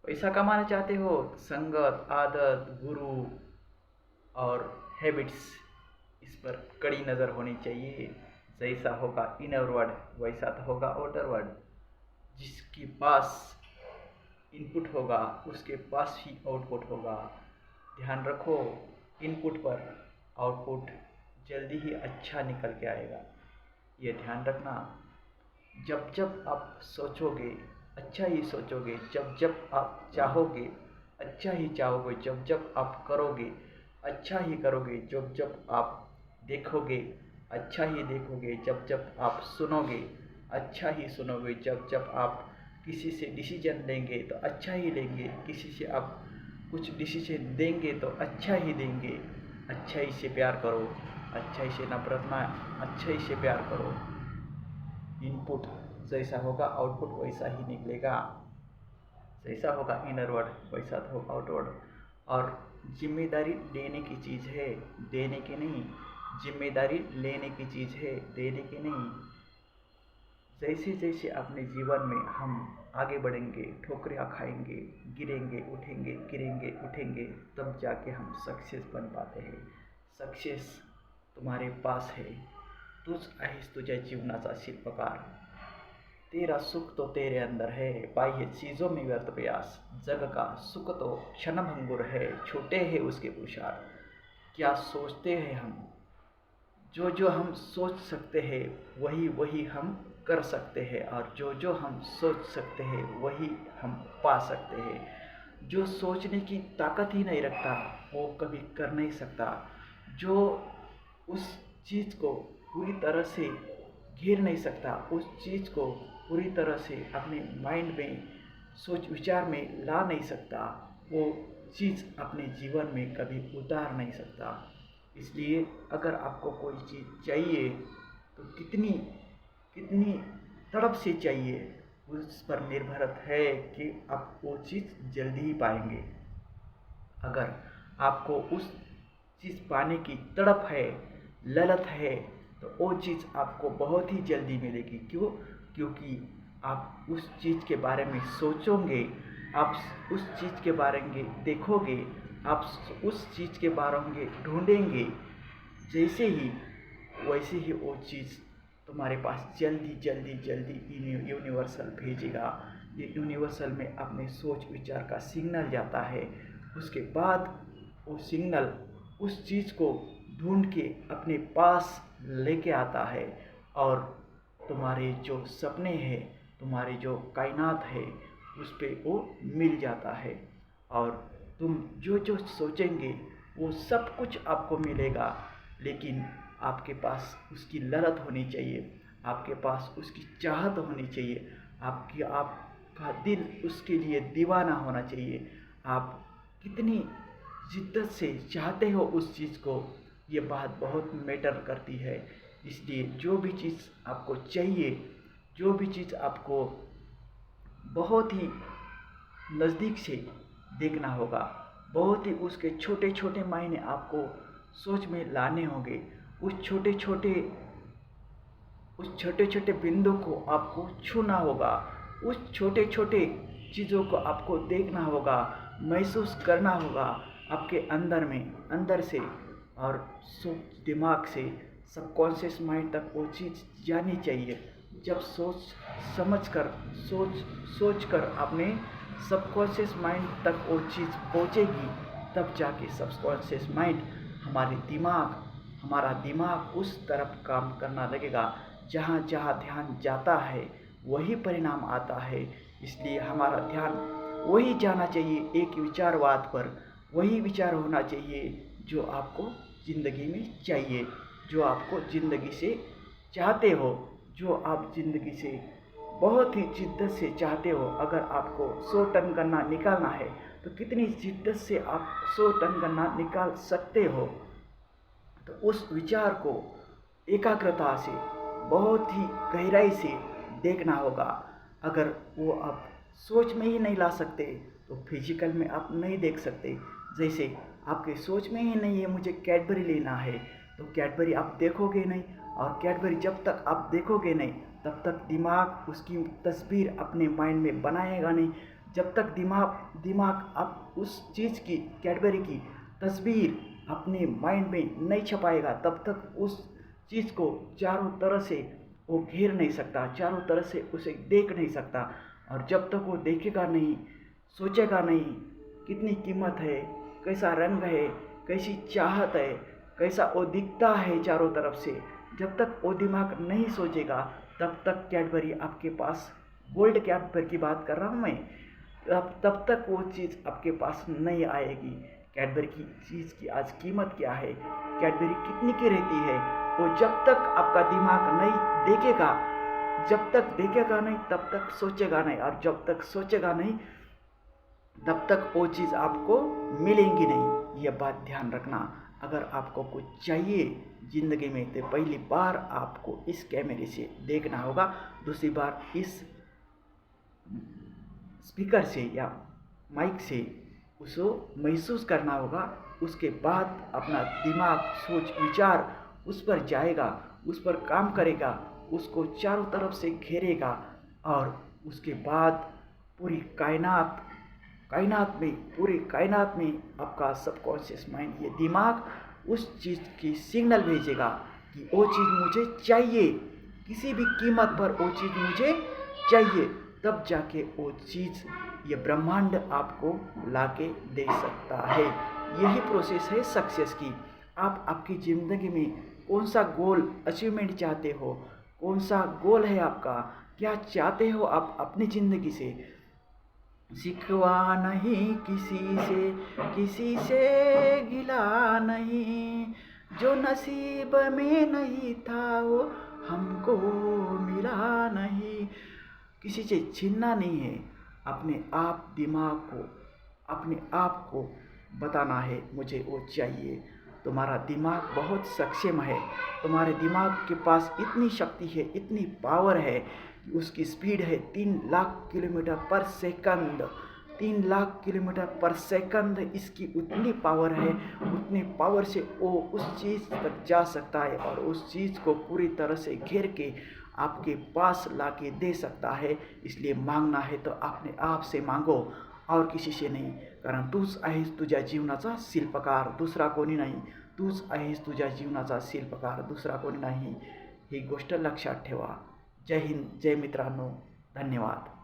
पैसा कमाना चाहते हो तो संगत, आदत, गुरु और हैबिट्स, इस पर कड़ी नज़र होनी चाहिए। जैसा होगा इनर वर्ड वैसा तो होगा आउटर वर्ड। जिसके पास इनपुट होगा उसके पास ही आउटपुट होगा। ध्यान रखो, इनपुट पर आउटपुट जल्दी ही अच्छा निकल के आएगा, ये ध्यान रखना। जब जब आप सोचोगे अच्छा ही सोचोगे, जब जब आप चाहोगे अच्छा ही चाहोगे, जब जब आप करोगे अच्छा ही करोगे, जब जब आप देखोगे अच्छा ही देखोगे, जब जब आप सुनोगे अच्छा ही सुनोगे, जब जब आप किसी से डिसीजन लेंगे तो अच्छा ही लेंगे, किसी से आप कुछ डिसीजन देंगे तो अच्छा ही देंगे। अच्छाई से प्यार करो, अच्छाई से नफरत ना, अच्छाई से प्यार करो। इनपुट जैसा होगा आउटपुट वैसा ही निकलेगा। जैसा होगा इनर वर्ड वैसा तो होगा आउटवर्ड। और जिम्मेदारी लेने की चीज़ है, देने की नहीं। जिम्मेदारी लेने की चीज़ है, देने की नहीं। जैसे जैसे अपने जीवन में हम आगे बढ़ेंगे, ठोकरियाँ खाएंगे, गिरेंगे उठेंगे, गिरेंगे उठेंगे, तब जाके हम सक्सेस बन पाते हैं। सक्सेस तुम्हारे पास है, तूच आहेस तुझ्या जीवनाचा शिल्पकार। तेरा सुख तो तेरे अंदर है, बाह्य चीज़ों में व्यर्थ प्रयास। जग का सुख तो क्षणभंगुर है, छोटे हैं उसके पुरुषार्थ। क्या सोचते हैं हम, जो जो हम सोच सकते हैं वही वही हम कर सकते हैं, और जो जो हम सोच सकते हैं वही हम पा सकते हैं। जो सोचने की ताकत ही नहीं रखता वो कभी कर नहीं सकता। जो उस चीज़ को पूरी तरह से घेर नहीं सकता, उस चीज़ को पूरी तरह से अपने माइंड में सोच विचार में ला नहीं सकता, वो चीज़ अपने जीवन में कभी उतार नहीं सकता। इसलिए अगर आपको कोई चीज़ चाहिए तो कितनी कितनी तड़प से चाहिए, उस पर निर्भर है कि आप वो चीज़ जल्दी ही पाएंगे। अगर आपको उस चीज़ पाने की तड़प है, ललक है, तो वो चीज़ आपको बहुत ही जल्दी मिलेगी। क्यों? क्योंकि आप उस चीज़ के बारे में सोचोगे, आप उस चीज़ के बारे में देखोगे, आप उस चीज़ के बारे में ढूंढेंगे। जैसे ही वैसे ही वो चीज़ तुम्हारे पास जल्दी जल्दी जल्दी यूनिवर्सल भेजेगा। ये यूनिवर्सल में अपने सोच विचार का सिग्नल जाता है। उसके बाद वो सिग्नल उस चीज़ को ढूंढ के अपने पास लेके आता है, और तुम्हारे जो सपने हैं, तुम्हारे जो कायनात है, उस पे वो मिल जाता है। और तुम जो जो सोचेंगे वो सब कुछ आपको मिलेगा। लेकिन आपके पास उसकी ललक होनी चाहिए, आपके पास उसकी चाहत होनी चाहिए, आपका दिल उसके लिए दीवाना होना चाहिए। आप कितनी जिद्दत से चाहते हो उस चीज़ को, ये बात बहुत मैटर करती है। इसलिए जो भी चीज़ आपको चाहिए, जो भी चीज़ आपको बहुत ही नज़दीक से देखना होगा, बहुत ही उसके छोटे छोटे मायने आपको सोच में लाने होंगे। उस छोटे छोटे बिंदु को आपको छूना होगा, उस छोटे छोटे चीज़ों को आपको देखना होगा, महसूस करना होगा आपके अंदर में, अंदर से। और सोच दिमाग से सबकॉन्शियस माइंड तक वो चीज़ जानी चाहिए। जब सोच कर अपने सबकॉन्शियस माइंड तक वो चीज़ पहुँचेगी, तब जाके सबकॉन्शियस माइंड हमारा दिमाग उस तरफ काम करना लगेगा। जहाँ जहाँ ध्यान जाता है वही परिणाम आता है। इसलिए हमारा ध्यान वही जाना चाहिए, एक विचारवाद पर। वही विचार होना चाहिए जो आपको ज़िंदगी में चाहिए, जो आपको ज़िंदगी से चाहते हो, जो आप ज़िंदगी से बहुत ही जिद्दत से चाहते हो। अगर आपको 100 टन गन्ना निकालना है तो कितनी जिद्दत से आप 100 टन गन्ना निकाल सकते हो। तो उस विचार को एकाग्रता से, बहुत ही गहराई से देखना होगा। अगर वो आप सोच में ही नहीं ला सकते तो फिजिकल में आप नहीं देख सकते। जैसे आपके सोच में ही नहीं है मुझे कैडबरी लेना है, तो कैडबरी आप देखोगे नहीं, और कैडबरी जब तक आप देखोगे नहीं तब तक दिमाग उसकी तस्वीर अपने माइंड में बनाएगा नहीं। जब तक दिमाग आप उस चीज़ की, कैडबरी की तस्वीर अपने माइंड में नहीं छपाएगा, तब तक उस चीज़ को चारों तरह से वो घेर नहीं सकता, चारों तरह से उसे देख नहीं सकता। और जब तक वो देखेगा नहीं, सोचेगा नहीं कितनी कीमत है, कैसा रंग है, कैसी चाहत है, कैसा वो दिखता है चारों तरफ से, जब तक वो दिमाग नहीं सोचेगा तब तक कैडबरी आपके पास, गोल्ड कैडबरी की बात कर रहा हूँ मैं, तब तक वो चीज़ आपके पास नहीं आएगी। कैडबरी की चीज़ की आज कीमत क्या है, कैडबरी कितनी की रहती है, वो जब तक आपका दिमाग नहीं देखेगा, जब तक देखेगा नहीं तब तक सोचेगा नहीं, और जब तक सोचेगा नहीं तब तक वो चीज़ आपको मिलेंगी नहीं। यह बात ध्यान रखना। अगर आपको कुछ चाहिए ज़िंदगी में तो पहली बार आपको इस कैमरे से देखना होगा, दूसरी बार इस स्पीकर से या माइक से उसको महसूस करना होगा। उसके बाद अपना दिमाग, सोच, विचार उस पर जाएगा, उस पर काम करेगा, उसको चारों तरफ से घेरेगा, और उसके बाद पूरी कायनात पूरी कायनात में आपका सबकॉन्शियस माइंड, ये दिमाग उस चीज़ की सिग्नल भेजेगा कि वो चीज़ मुझे चाहिए, किसी भी कीमत पर वो चीज़ मुझे चाहिए। तब जाके वो चीज़, ये ब्रह्मांड आपको लाके दे सकता है। यही प्रोसेस है सक्सेस की। आप आपकी ज़िंदगी में कौन सा गोल अचीवमेंट चाहते हो, कौन सा गोल है आपका, क्या चाहते हो आप अपनी ज़िंदगी से। शिकवा नहीं किसी से गिला नहीं, जो नसीब में नहीं था वो हमको मिला नहीं। किसी से छीनना नहीं है, अपने आप दिमाग को, अपने आप को बताना है मुझे वो चाहिए। तुम्हारा दिमाग बहुत सक्षम है, तुम्हारे दिमाग के पास इतनी शक्ति है, इतनी पावर है, उसकी स्पीड है 3 लाख किलोमीटर पर सेकंड। 3 लाख किलोमीटर पर सेकंड इसकी उतनी पावर है, उतनी पावर से वो उस चीज़ तक जा सकता है, और उस चीज़ को पूरी तरह से घेर के आपके पास लाके दे सकता है। इसलिए मांगना है तो अपने आप से मांगो, और किसी से नहीं, कारण तूच आहेस तुझ्या जीवनाचा शिल्पकार, दुसरा कोणी नाही। तूच आहेस तुझ्या जीवनाचा शिल्पकार, दुसरा कोणी नाही। ही गोष्ट लक्षात ठेवा। जय हिंद, जय मित्रांनो, धन्यवाद।